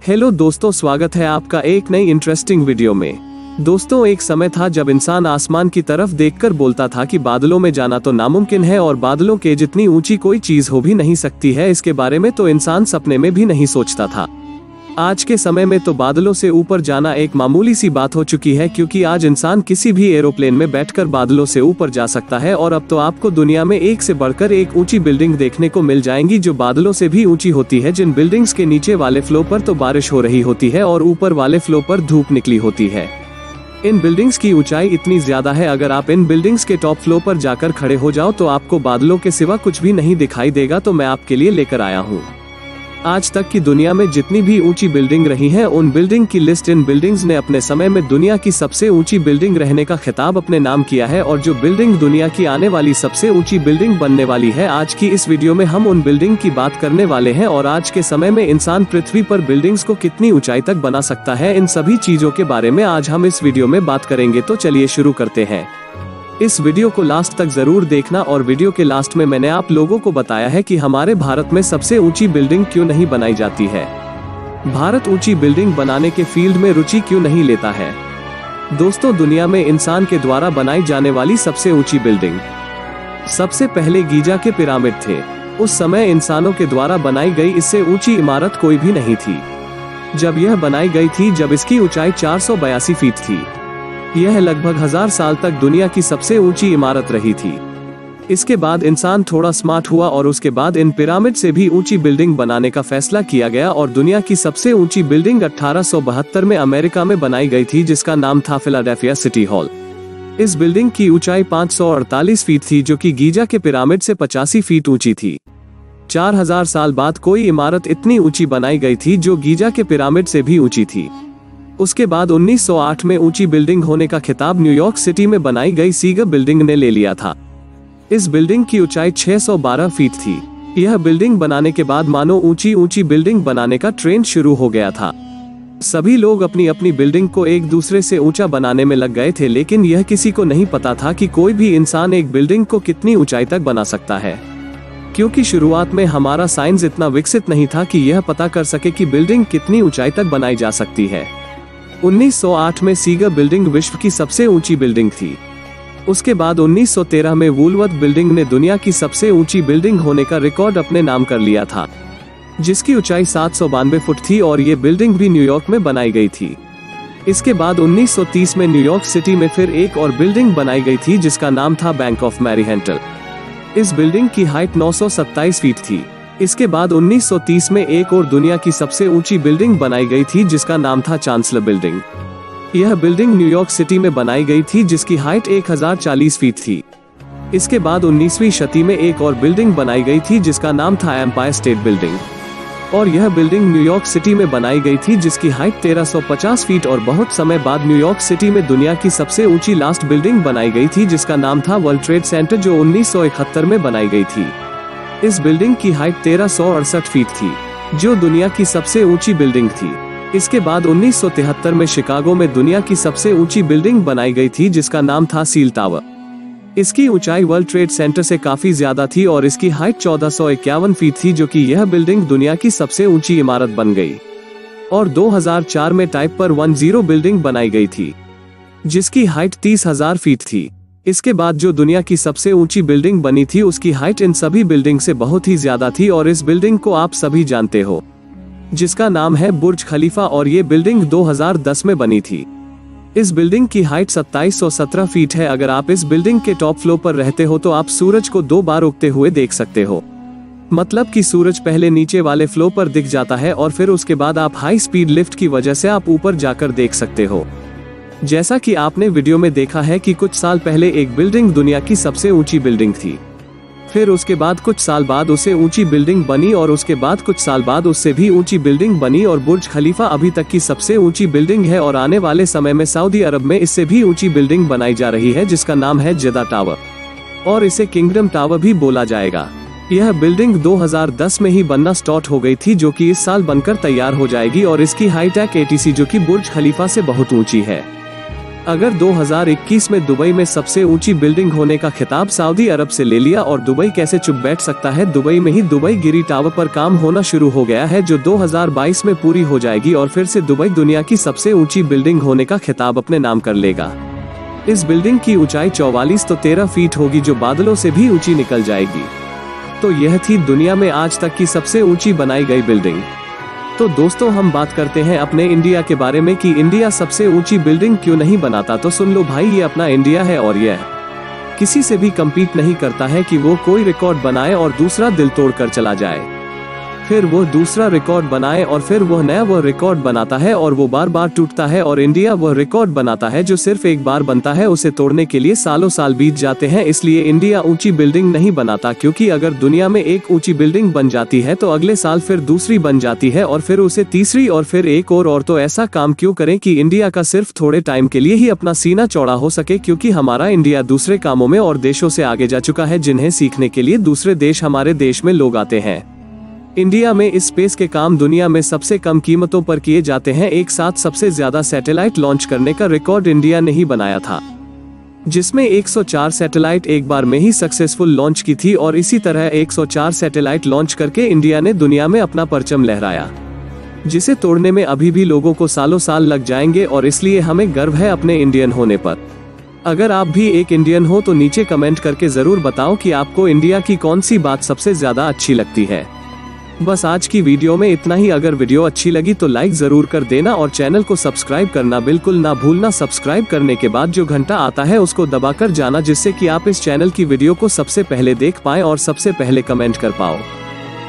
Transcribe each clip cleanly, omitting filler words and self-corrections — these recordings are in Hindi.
हेलो दोस्तों, स्वागत है आपका एक नई इंटरेस्टिंग वीडियो में। दोस्तों, एक समय था जब इंसान आसमान की तरफ देखकर बोलता था कि बादलों में जाना तो नामुमकिन है और बादलों के जितनी ऊंची कोई चीज हो भी नहीं सकती है। इसके बारे में तो इंसान सपने में भी नहीं सोचता था। आज के समय में तो बादलों से ऊपर जाना एक मामूली सी बात हो चुकी है, क्योंकि आज इंसान किसी भी एरोप्लेन में बैठकर बादलों से ऊपर जा सकता है। और अब तो आपको दुनिया में एक से बढ़कर एक ऊंची बिल्डिंग देखने को मिल जाएंगी जो बादलों से भी ऊंची होती है। जिन बिल्डिंग्स के नीचे वाले फ्लोर पर तो बारिश हो रही होती है और ऊपर वाले फ्लोर पर धूप निकली होती है। इन बिल्डिंग्स की ऊंचाई इतनी ज्यादा है, अगर आप इन बिल्डिंग्स के टॉप फ्लोर पर जाकर खड़े हो जाओ तो आपको बादलों के सिवा कुछ भी नहीं दिखाई देगा। तो मैं आपके लिए लेकर आया हूँ आज तक की दुनिया में जितनी भी ऊंची बिल्डिंग रही है उन बिल्डिंग की लिस्ट। इन बिल्डिंग्स ने अपने समय में दुनिया की सबसे ऊंची बिल्डिंग रहने का खिताब अपने नाम किया है, और जो बिल्डिंग दुनिया की आने वाली सबसे ऊंची बिल्डिंग बनने वाली है। आज की इस वीडियो में हम उन बिल्डिंग की बात करने वाले हैं, और आज के समय में इंसान पृथ्वी पर बिल्डिंग्स को कितनी ऊंचाई तक बना सकता है, इन सभी चीजों के बारे में आज हम इस वीडियो में बात करेंगे। तो चलिए शुरू करते हैं। इस वीडियो को लास्ट तक जरूर देखना, और वीडियो के लास्ट में मैंने आप लोगों को बताया है कि हमारे भारत में सबसे ऊंची बिल्डिंग क्यों नहीं बनाई जाती है। भारत ऊंची बिल्डिंग बनाने के फील्ड में रुचि क्यों नहीं लेता है। दोस्तों, दुनिया में इंसान के द्वारा बनाई जाने वाली सबसे ऊंची बिल्डिंग सबसे पहले गीजा के पिरामिड थे। उस समय इंसानों के द्वारा बनाई गई इससे ऊंची इमारत कोई भी नहीं थी। जब यह बनाई गई थी जब इसकी ऊंचाई 482 फीट थी। यह लगभग 1000 साल तक दुनिया की सबसे ऊंची इमारत रही थी। इसके बाद इंसान थोड़ा स्मार्ट हुआ और उसके बाद इन पिरामिड से भी ऊंची बिल्डिंग बनाने का फैसला किया गया, और दुनिया की सबसे ऊंची बिल्डिंग 1872 में अमेरिका में बनाई गई थी, जिसका नाम था फिलाडेल्फिया सिटी हॉल। इस बिल्डिंग की ऊंचाई 548 फीट थी, जो कि गीजा के पिरामिड से 85 फीट ऊंची थी। 4000 साल बाद कोई इमारत इतनी ऊंची बनाई गई थी जो गीजा के पिरामिड से भी ऊंची थी। उसके बाद 1908 में ऊंची बिल्डिंग होने का खिताब न्यूयॉर्क सिटी में बनाई गई सीगर बिल्डिंग ने ले लिया था। इस बिल्डिंग की ऊंचाई 612 फीट थी। यह बिल्डिंग बनाने के बाद मानो ऊंची बिल्डिंग बनाने का ट्रेंड शुरू हो गया था। सभी लोग अपनी अपनी बिल्डिंग को एक दूसरे से ऊंचा बनाने में लग गए थे, लेकिन यह किसी को नहीं पता था कि कोई भी इंसान एक बिल्डिंग को कितनी ऊंचाई तक बना सकता है, क्योंकि शुरुआत में हमारा साइंस इतना विकसित नहीं था कि यह पता कर सके कि बिल्डिंग कितनी ऊंचाई तक बनाई जा सकती है। 1908 में सीगर बिल्डिंग विश्व की सबसे ऊंची बिल्डिंग थी। उसके बाद 1913 में वुलवर्थ बिल्डिंग ने दुनिया की सबसे ऊंची बिल्डिंग होने का रिकॉर्ड अपने नाम कर लिया था, जिसकी ऊंचाई 792 फुट थी, और ये बिल्डिंग भी न्यूयॉर्क में बनाई गई थी। इसके बाद 1930 में न्यूयॉर्क सिटी में फिर एक और बिल्डिंग बनाई गई थी, जिसका नाम था बैंक ऑफ मैरीहेंटल। इस बिल्डिंग की हाइट 927 फीट थी। इसके बाद 1930 में एक और दुनिया की सबसे ऊंची बिल्डिंग बनाई गई थी, जिसका नाम था चांसलर बिल्डिंग। यह बिल्डिंग न्यूयॉर्क सिटी में बनाई गई थी, जिसकी हाइट 1040 फीट थी। इसके बाद 19वीं शती में एक और बिल्डिंग बनाई गई थी, जिसका नाम था एम्पायर स्टेट बिल्डिंग, और यह बिल्डिंग न्यूयॉर्क सिटी में बनाई गई थी, जिसकी हाइट 1350 फीट। और बहुत समय बाद न्यूयॉर्क सिटी में दुनिया की सबसे ऊंची लास्ट बिल्डिंग बनाई गई थी, जिसका नाम था वर्ल्ड ट्रेड सेंटर, जो 1971 में बनाई गई थी। इस बिल्डिंग की हाइट 1368 फीट थी, जो दुनिया की सबसे ऊंची बिल्डिंग थी। इसके बाद 1973 में शिकागो में दुनिया की सबसे ऊंची बिल्डिंग बनाई गई थी, जिसका नाम था सील टावर। इसकी ऊंचाई वर्ल्ड ट्रेड सेंटर से काफी ज्यादा थी, और इसकी हाइट 1451 फीट थी, जो कि यह बिल्डिंग दुनिया की सबसे ऊंची इमारत बन गई। और 2004 में टाइप पर 10 बिल्डिंग बनाई गई थी, जिसकी हाइट 30,000 फीट थी। इसके बाद जो दुनिया की सबसे ऊंची बिल्डिंग बनी थी, उसकी हाइट इन सभी बिल्डिंग से बहुत ही ज्यादा थी, और इस बिल्डिंग को आप सभी जानते हो, जिसका नाम है बुर्ज खलीफा, और ये बिल्डिंग 2010 में बनी थी। इस बिल्डिंग की हाइट 2717 फीट है। अगर आप इस बिल्डिंग के टॉप फ्लोर पर रहते हो तो आप सूरज को 2 बार उगते हुए देख सकते हो। मतलब कि सूरज पहले नीचे वाले फ्लोर पर दिख जाता है, और फिर उसके बाद आप हाई स्पीड लिफ्ट की वजह से आप ऊपर जाकर देख सकते हो। जैसा कि आपने वीडियो में देखा है कि कुछ साल पहले एक बिल्डिंग दुनिया की सबसे ऊंची बिल्डिंग थी, फिर उसके बाद कुछ साल बाद उससे ऊंची बिल्डिंग बनी, और उसके बाद कुछ साल बाद उससे भी ऊंची बिल्डिंग बनी, और बुर्ज खलीफा अभी तक की सबसे ऊंची बिल्डिंग है। और आने वाले समय में सऊदी अरब में इससे भी ऊंची बिल्डिंग बनाई जा रही है, जिसका नाम है जेदा टावर, और इसे किंगडम टावर भी बोला जाएगा। यह बिल्डिंग 2010 में ही बनना स्टार्ट हो गई थी, जो कि इस साल बनकर तैयार हो जाएगी, और इसकी हाइट 180 जो कि बुर्ज खलीफा से बहुत ऊंची है। अगर 2021 में दुबई में सबसे ऊंची बिल्डिंग होने का खिताब सऊदी अरब से ले लिया और दुबई कैसे चुप बैठ सकता है। दुबई में ही दुबई गिरी टावर पर काम होना शुरू हो गया है जो 2022 में पूरी हो जाएगी और फिर से दुबई दुनिया की सबसे ऊंची बिल्डिंग होने का खिताब अपने नाम कर लेगा। इस बिल्डिंग की ऊंचाई 44 तो 13 फीट होगी जो बादलों से भी ऊंची निकल जाएगी। तो यह थी दुनिया में आज तक की सबसे ऊंची बनाई गई बिल्डिंग। तो दोस्तों हम बात करते हैं अपने इंडिया के बारे में कि इंडिया सबसे ऊंची बिल्डिंग क्यों नहीं बनाता। तो सुन लो भाई, ये अपना इंडिया है और यह किसी से भी कम्पीट नहीं करता है कि वो कोई रिकॉर्ड बनाए और दूसरा दिल तोड़ कर चला जाए, फिर वो दूसरा रिकॉर्ड बनाए और फिर वह नया वो रिकॉर्ड बनाता है और वो बार बार टूटता है। और इंडिया वह रिकॉर्ड बनाता है जो सिर्फ एक बार बनता है, उसे तोड़ने के लिए सालों साल बीत जाते हैं। इसलिए इंडिया ऊंची बिल्डिंग नहीं बनाता, क्योंकि अगर दुनिया में एक ऊंची बिल्डिंग बन जाती है तो अगले साल फिर दूसरी बन जाती है और फिर उसे तीसरी और फिर एक और तो ऐसा काम क्यों करें कि इंडिया का सिर्फ थोड़े टाइम के लिए ही अपना सीना चौड़ा हो सके, क्योंकि हमारा इंडिया दूसरे कामों में और देशों से आगे जा चुका है जिन्हें सीखने के लिए दूसरे देश हमारे देश में लोग आते हैं। इंडिया में इस स्पेस के काम दुनिया में सबसे कम कीमतों पर किए जाते हैं। एक साथ सबसे ज्यादा सैटेलाइट लॉन्च करने का रिकॉर्ड इंडिया ने ही बनाया था, जिसमें 104 सैटेलाइट एक बार में ही सक्सेसफुल लॉन्च की थी और इसी तरह 104 सैटेलाइट लॉन्च करके इंडिया ने दुनिया में अपना परचम लहराया, जिसे तोड़ने में अभी भी लोगों को सालों साल लग जाएंगे। और इसलिए हमें गर्व है अपने इंडियन होने पर। अगर आप भी एक इंडियन हो तो नीचे कमेंट करके जरूर बताओ कि आपको इंडिया की कौन सी बात सबसे ज्यादा अच्छी लगती है। बस आज की वीडियो में इतना ही। अगर वीडियो अच्छी लगी तो लाइक जरूर कर देना और चैनल को सब्सक्राइब करना बिल्कुल ना भूलना। सब्सक्राइब करने के बाद जो घंटा आता है उसको दबाकर जाना, जिससे कि आप इस चैनल की वीडियो को सबसे पहले देख पाएं और सबसे पहले कमेंट कर पाओ।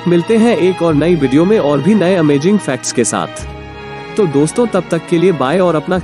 मिलते हैं एक और नई वीडियो में और भी नए अमेजिंग फैक्ट्स के साथ। तो दोस्तों तब तक के लिए बाय और अपना